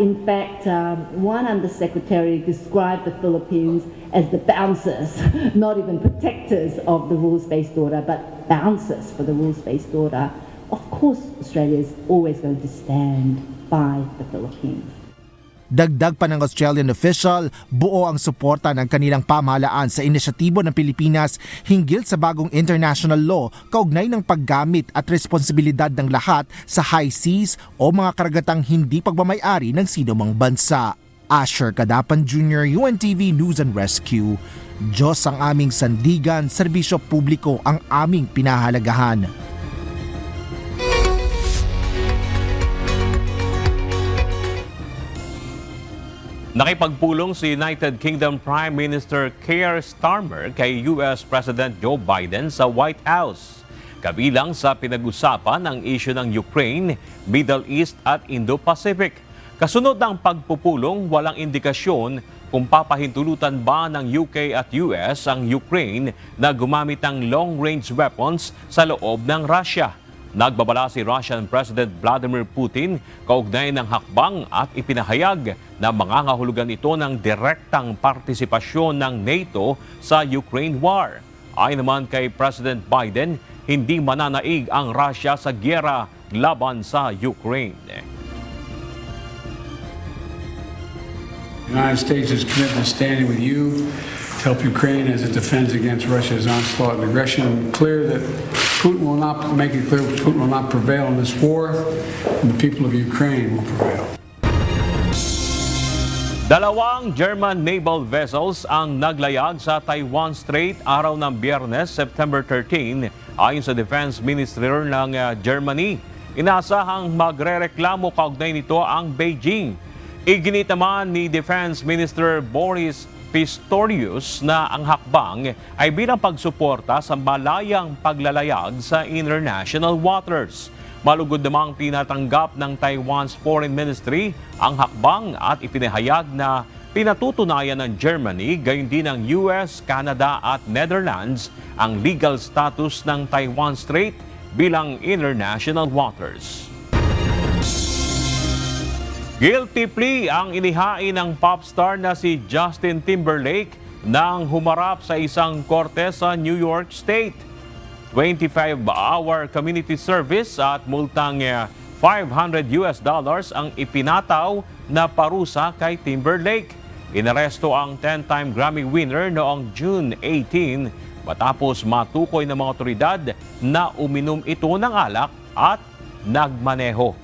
in fact, one undersecretary described the Philippines as the bouncers, not even protectors of the rules-based order, but bouncers for the rules-based order. Of course, Australia is always going to stand by the Philippines. Dagdag pa ng Australian official, buo ang suporta ng kanilang pamahalaan sa inisyatibo ng Pilipinas hinggil sa bagong international law kaugnay ng paggamit at responsibilidad ng lahat sa high seas o mga karagatang hindi pagmamay-ari ng sinumang bansa. Asher Cadapan Jr., UNTV News and Rescue. Diyos ang aming sandigan, serbisyo publiko ang aming pinahalagahan. Nakipagpulong si United Kingdom Prime Minister Keir Starmer kay US President Joe Biden sa White House. Kabilang sa pinag-usapan ang isyu ng Ukraine, Middle East at Indo-Pacific. Kasunod ng pagpupulong, walang indikasyon kung papahintulutan ba ng UK at US ang Ukraine na gumamit ng long-range weapons sa loob ng Russia. Nagbabala si Russian President Vladimir Putin kaugnay ng hakbang at ipinahayag na mangangahulugan ito ng direktang partisipasyon ng NATO sa Ukraine war. Ayon naman kay President Biden, hindi mananaig ang Russia sa gyera laban sa Ukraine. The United States is committed to standing with you to help Ukraine as it defends against Russia's onslaught and aggression. Clear that Putin will not prevail in this war, and the people of Ukraine will prevail. Dalawang German naval vessels ang naglayag sa Taiwan Strait araw ng Biyernes, September 13, ayon sa Defense Ministry ng Germany. Inaasahang magrereklamo kaugnay nito ang Beijing. Iginit naman ni Defense Minister Boris Pistorius na ang hakbang ay bilang pagsuporta sa malayang paglalayag sa international waters. Malugod namang tinatanggap ng Taiwan's Foreign Ministry ang hakbang at ipinahayag na pinatutunayan ng Germany, gayon din ng US, Canada at Netherlands ang legal status ng Taiwan Strait bilang international waters. Guilty plea ang inihain ng pop star na si Justin Timberlake nang humarap sa isang korte sa New York State. 25-hour community service at multang $500 ang ipinataw na parusa kay Timberlake. Inaresto ang 10-time Grammy winner noong June 18 matapos matukoy ng mga otoridad na uminom ito ng alak at nagmaneho.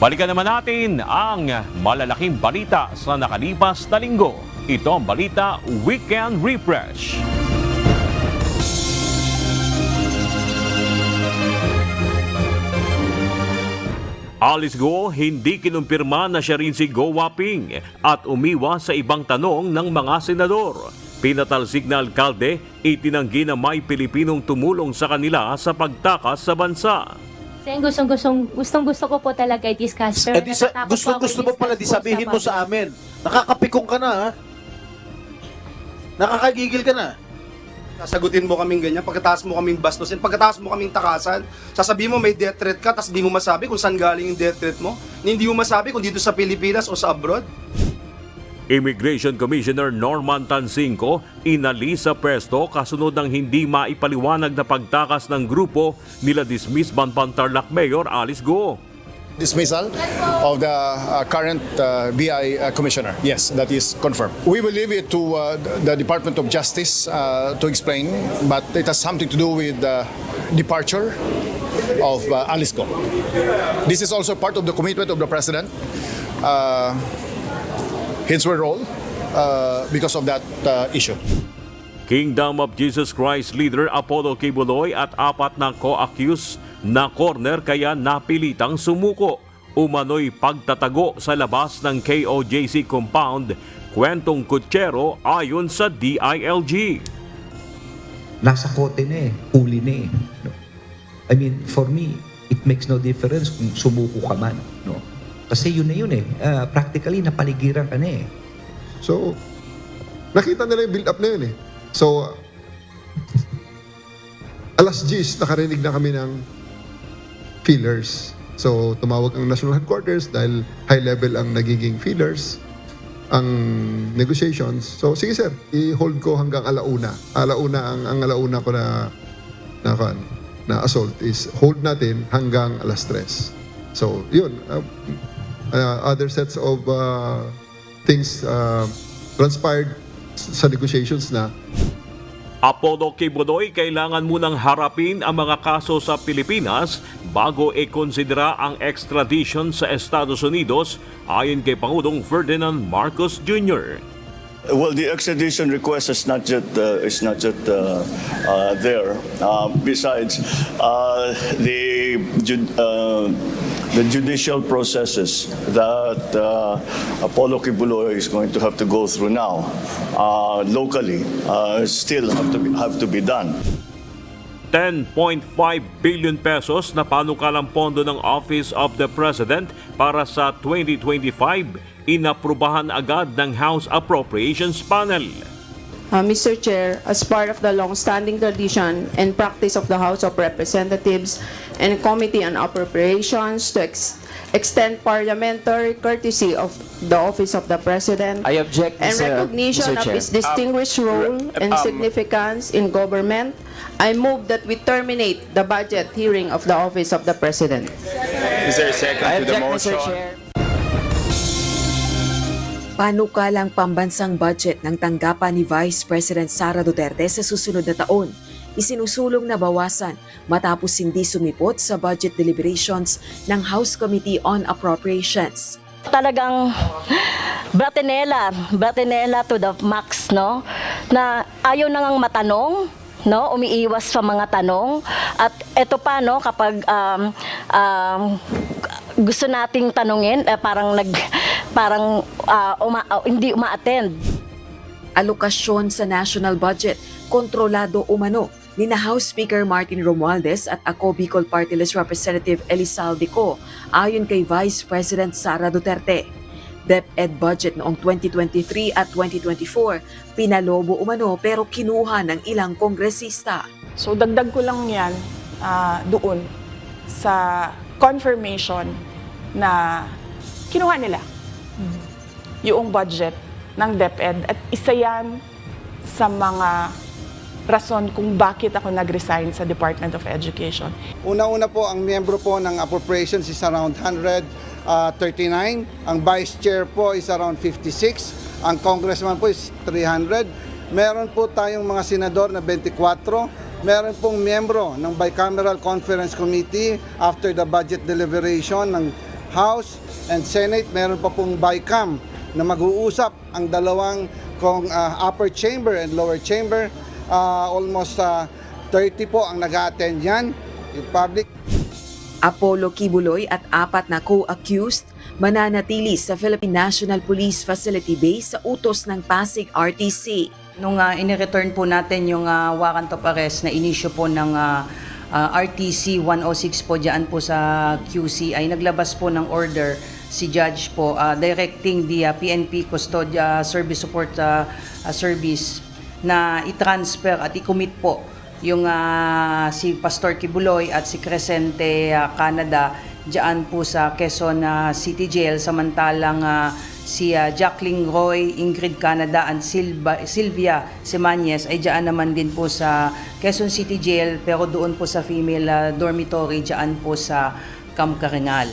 Balikan naman natin ang malalaking balita sa nakalipas na linggo. Ito ang Balita Weekend Refresh. Alice Go hindi kinumpirma na siya rin si Go Waping at umiwas sa ibang tanong ng mga senador. Pinatalsik na alkalde, itinanggi na may Pilipinong tumulong sa kanila sa pagtakas sa bansa. Gustong-gusto ko po talaga i-discuss. Pero gusto mo pala, di sabihin mo sa amin. Nakakapikong ka na, ha? Nakakagigil ka na. Sasagutin mo kaming ganyan, pagkataas mo kaming bastusin, pagkataas mo kaming takasan, sasabihin mo may death threat ka, tapos di mo masabi kung saan galing yung death threat mo. Hindi mo masabi kung dito sa Pilipinas o sa abroad. Immigration Commissioner Norman Tansinco inalis sa pwesto kasunod ng hindi maipaliwanag na pagtakas ng grupo nila dismissed Banban Tarlac Mayor Alice Go. Dismissal of the current BI Commissioner. Yes, that is confirmed. We will leave it to the Department of Justice to explain, but it has something to do with the departure of Alice Go. This is also part of the commitment of the President. Hence we roll because of that issue. Kingdom of Jesus Christ leader Apollo Kibuloy at apat na co-accused na corner kaya napilitang sumuko. Umano'y pagtatago sa labas ng KOJC compound, kwentong kutsero ayon sa DILG. Nasa kote na huli na no? I mean, for me, it makes no difference kung sumuko ka man. No? Kasi yun na yun practically napaligiran ka na So, nakita nila yung build-up na yun So, alas 10, nakarinig na kami ng feelers. So, tumawag ang national headquarters dahil high level ang nagiging feelers, ang negotiations. So, sige sir, i-hold ko hanggang alauna. Ang alauna ko na assault is hold natin hanggang alas 3. So, yun. Other sets of things transpired sa negotiations na. Apollo Kibuloy, kailangan munang harapin ang mga kaso sa Pilipinas bago i-konsidera ang extradition sa Estados Unidos ayon kay Pangulong Ferdinand Marcos Jr. Well, the extradition request is not yet there. Besides, the the judicial processes that Apollo Kibuloy is going to have to go through now locally still have to be done. 10.5 billion pesos na panukalang pondo ng Office of the President para sa 2025 inaprubahan agad ng House Appropriations Panel. Mr. Chair, as part of the long-standing tradition and practice of the House of Representatives and Committee on Appropriations to extend parliamentary courtesy of the Office of the President I object, and recognition of his distinguished role and significance in government, I move that we terminate the budget hearing of the Office of the President. Is there a second I to the object, motion? Mr. Chair. Panukalang pambansang budget ng tanggapan ni Vice President Sara Duterte sa susunod na taon, isinusulong na bawasan matapos hindi sumipot sa budget deliberations ng House Committee on Appropriations. Talagang bratinela to the max, no? Na ayaw na ngang matanong, no? Umiiwas sa mga tanong. At ito pa, no, kapag gusto nating tanungin, hindi uma-attend. Alokasyon sa national budget, kontrolado umano ni na House Speaker Martin Romualdez at ako Bicol Party List Representative Elizalde Co ayon kay Vice President Sara Duterte. DepEd budget noong 2023 at 2024 pinalobo umano pero kinuha ng ilang kongresista. So dagdag ko lang yan doon sa confirmation na kinuha nila yung budget ng DepEd at isa yan sa mga rason kung bakit ako nag-resign sa Department of Education. Una-una po, ang miyembro po ng appropriations is around 139. Ang vice chair po is around 56. Ang congressman po is 300. Meron po tayong mga senador na 24. Meron pong miyembro ng Bicameral Conference Committee after the budget deliberation ng House and Senate. Meron pa pong BICAM na mag-uusap ang dalawang upper chamber and lower chamber. Almost 30 po ang nag-attend yan in public. Apollo Kibuloy at 4 na co-accused mananatili sa Philippine National Police Facility Base sa utos ng Pasig RTC. Nung ini-return po natin yung warrant of arrest na inisyo po ng RTC 106 po dyan po sa QC ay naglabas po ng order si Judge po directing the PNP Custodia Service Support Service na i-transfer at i-commit po yung si Pastor Kibuloy at si Crescente Canada diyan po sa Quezon City Jail, samantalang si Jacqueline Roy, Ingrid Canada and Sylvia Semanyes ay diyan naman din po sa Quezon City Jail pero doon po sa female dormitory diyan po sa Camp Karingal.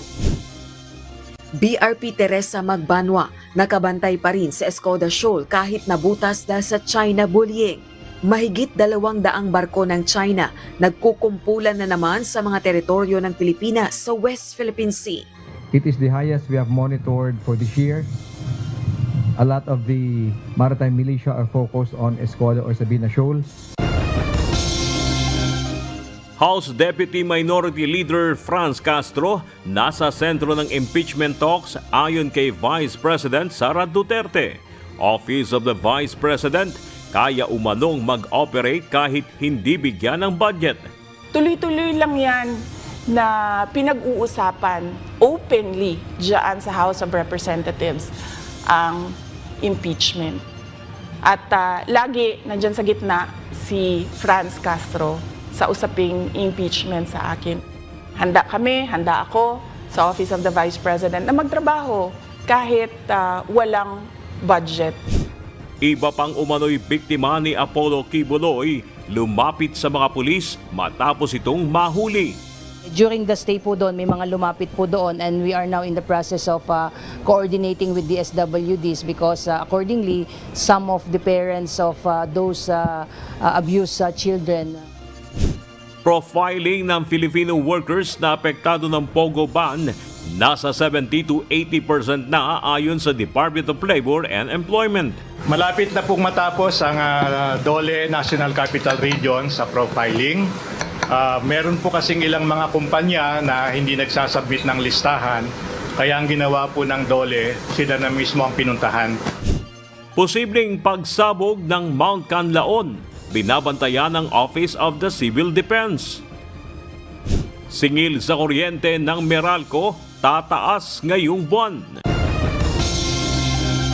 BRP Teresa Magbanwa nakabantay pa rin sa Escoda Shoal kahit nabutas dahil sa China bullying. Mahigit 200 barko ng China nagkukumpulan na naman sa mga teritoryo ng Pilipinas sa West Philippine Sea. It is the highest we have monitored for this year. A lot of the maritime militia are focused on Escoda or Sabina Shoal. House Deputy Minority Leader Franz Castro nasa sentro ng impeachment talks ayon kay Vice President Sara Duterte. Office of the Vice President kaya umanong mag-operate kahit hindi bigyan ng budget. Tuloy-tuloy lang yan na pinag-uusapan openly dyan sa House of Representatives ang impeachment. At lagi nandyan sa gitna si Franz Castro sa usaping impeachment sa akin. Handa kami, handa ako sa Office of the Vice President na magtrabaho kahit walang budget. Iba pang umano'y biktima ni Apollo Kibuloy lumapit sa mga pulis matapos itong mahuli. During the stay po doon, may mga lumapit po doon and we are now in the process of coordinating with the SWDs because accordingly, some of the parents of those abused children. Profiling ng Filipino workers na apektado ng POGO ban, nasa 70 to 80% na ayon sa Department of Labor and Employment. Malapit na pong matapos ang DOLE National Capital Region sa profiling. Meron po kasing ilang mga kumpanya na hindi nagsasubmit ng listahan, kaya ang ginawa po ng DOLE, sila na mismo ang pinuntahan. Posibleng pagsabog ng Mount Canlaon, binabantayan ng Office of the Civil Defense. Singil sa kuryente ng Meralco, tataas ngayong buwan.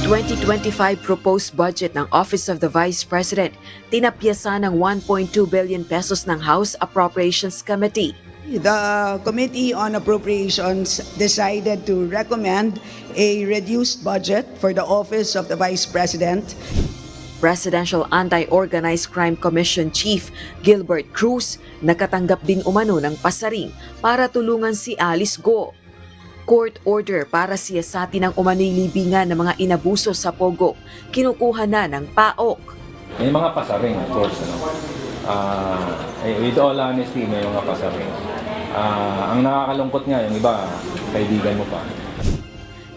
2025 proposed budget ng Office of the Vice President tinapyasan ng 1.2 billion pesos ng House Appropriations Committee. The Committee on Appropriations decided to recommend a reduced budget for the Office of the Vice President. Presidential Anti-Organized Crime Commission Chief Gilbert Cruz nakatanggap din umano ng pasaring para tulungan si Alice Go. Court order para siyasatin ang umano'y libingan ng mga inabuso sa Pogo, kinukuha na ng PAOK. May mga pasaring, of course. With all honesty, may mga pasaring. Ang nakakalungkot nga, yung iba, kaibigan mo pa.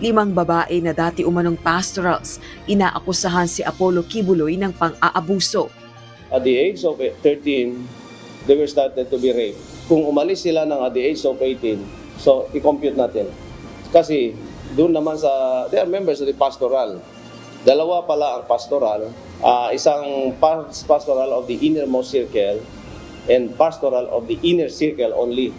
5 babae na dati umanong pastorals, inaakusahan si Apollo Kibuloy ng pang-aabuso. At the age of 13, they were started to be raped. Kung umalis sila ng at the age of 18, so, i-compute natin. Kasi, doon naman they are members of the pastoral. Dalawa pala ang pastoral. Isang pastoral of the innermost circle and pastoral of the inner circle only.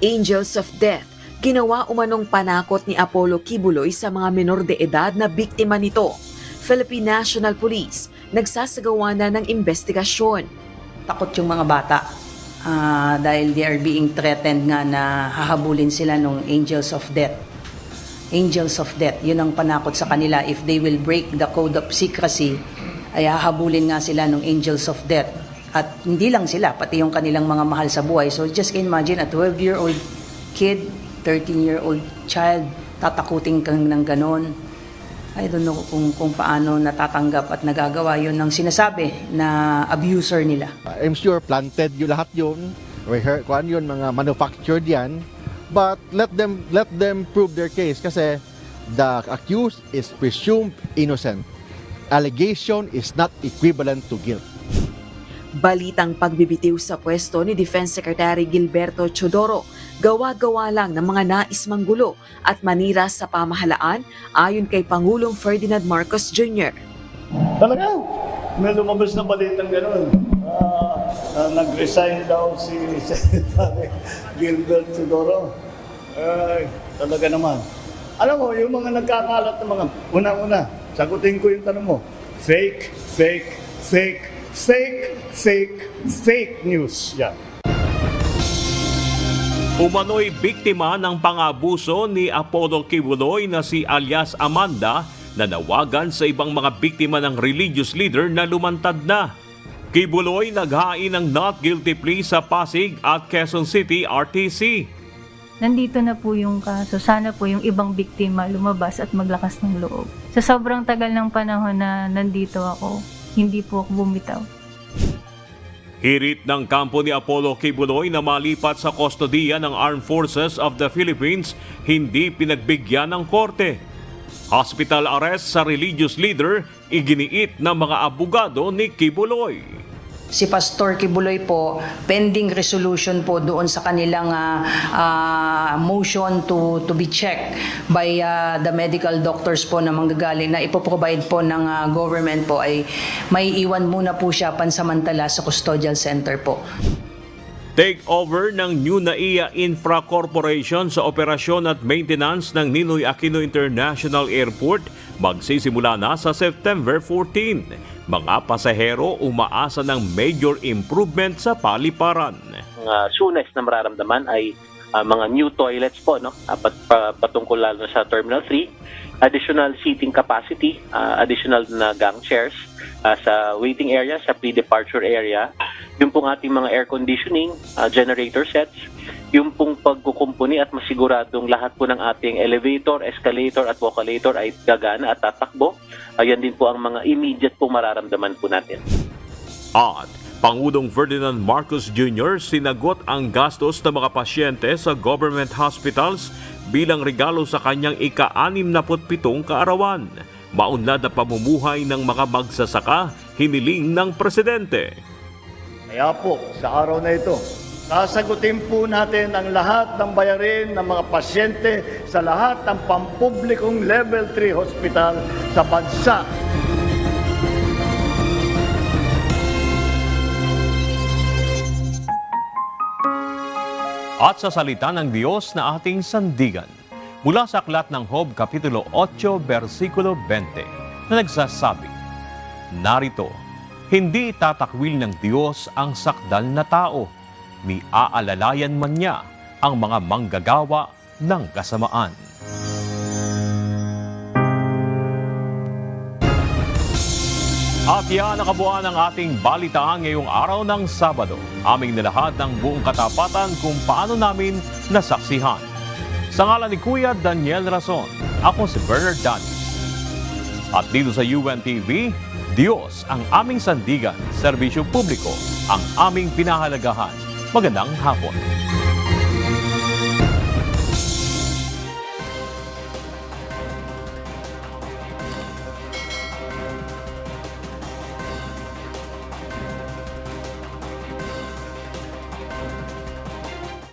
Angels of Death, ginawa umanong panakot ni Apollo Kibuloy sa mga menor de edad na biktima nito. Philippine National Police, nagsasagawa na ng investigasyon. Takot yung mga bata. Dahil they are being threatened nga na hahabulin sila ng Angels of Death. Angels of Death, yun ang panakot sa kanila. If they will break the code of secrecy, ay hahabulin nga sila ng Angels of Death. At hindi lang sila, pati yung kanilang mga mahal sa buhay. So just imagine a 12-year-old kid, 13-year-old child, tatakutin kang ng ganon. I don't know kung paano natatanggap at nagagawa yun ng sinasabi na abuser nila. I'm sure planted yung lahat yun. Kuan yun, mga manufactured yan. But let them prove their case kasi the accused is presumed innocent. Allegation is not equivalent to guilt. Balitang pagbibitiw sa pwesto ni Defense Secretary Gilberto Chodoro, gawa-gawa lang ng mga nais manggulo at manira sa pamahalaan ayon kay Pangulong Ferdinand Marcos Jr. Talaga, may lumabas na balitang gano'n. Nag-resign daw si Secretary Gilbert Chodoro. Talaga naman. Alam mo, yung mga nagkakalat ng mga, unang-una, sagutin ko yung tanong mo, fake news. Yan. Umano'y biktima ng pang-abuso ni Apollo Kibuloy na si alias Amanda na nawagan sa ibang mga biktima ng religious leader na lumantad na. Kibuloy naghain ng not guilty plea sa Pasig at Quezon City RTC. Nandito na po yung kaso. Sana po yung ibang biktima lumabas at maglakas ng loob. Sa sobrang tagal ng panahon na nandito ako, hindi po ako bumitaw. Hirit ng kampo ni Apollo Kibuloy na malipat sa kustodiya ng Armed Forces of the Philippines, hindi pinagbigyan ng korte. Hospital arrest sa religious leader, iginiit ng mga abogado ni Kibuloy. Si Pastor Kibuloy po, pending resolution po doon sa kanilang motion to be checked by the medical doctors po na manggagaling na ipoprovide po ng government po ay may iwan muna po siya pansamantala sa custodial center po. Take over ng New NAIA Infra Corporation sa operasyon at maintenance ng Ninoy Aquino International Airport magsisimula na sa September 14. Mga pasahero umaasa ng major improvement sa paliparan. Soonest na mararamdaman ay mga new toilets po, no? Patungkol lalo sa Terminal 3, additional seating capacity, additional na gang chairs sa waiting area, sa pre-departure area, yung pong ating mga air conditioning, generator sets, yung pong pagkukumpuni at masiguradong lahat po ng ating elevator, escalator at vocalator ay gagana at tatakbo. Ayan din po ang mga immediate po mararamdaman po natin. At Pangulong Ferdinand Marcos Jr. sinagot ang gastos ng mga pasyente sa government hospitals bilang regalo sa kanyang ika-67 kaarawan. Maunlad na pamumuhay ng mga magsasaka, hiniling ng presidente. Kaya po, sa araw na ito, sasagutin po natin ang lahat ng bayarin ng mga pasyente sa lahat ng pampublikong Level 3 hospital sa bansa. At sa salita ng Diyos na ating sandigan, mula sa aklat ng Job Kapitulo 8, versikulo 20, na nagsasabi, narito, hindi itatakwil ng Diyos ang sakdal na tao, ni aalalayan man niya ang mga manggagawa ng kasamaan. At yan ang kabuuan ng ating balitaan ngayong araw ng Sabado. Aming nilahad ng buong katapatan kung paano namin nasaksihan. Sa ngalan ni Kuya Daniel Rason, ako si Bernard Danis. At dito sa UNTV, Diyos ang aming sandigan, serbisyo publiko ang aming pinahalagahan. Magandang hapon.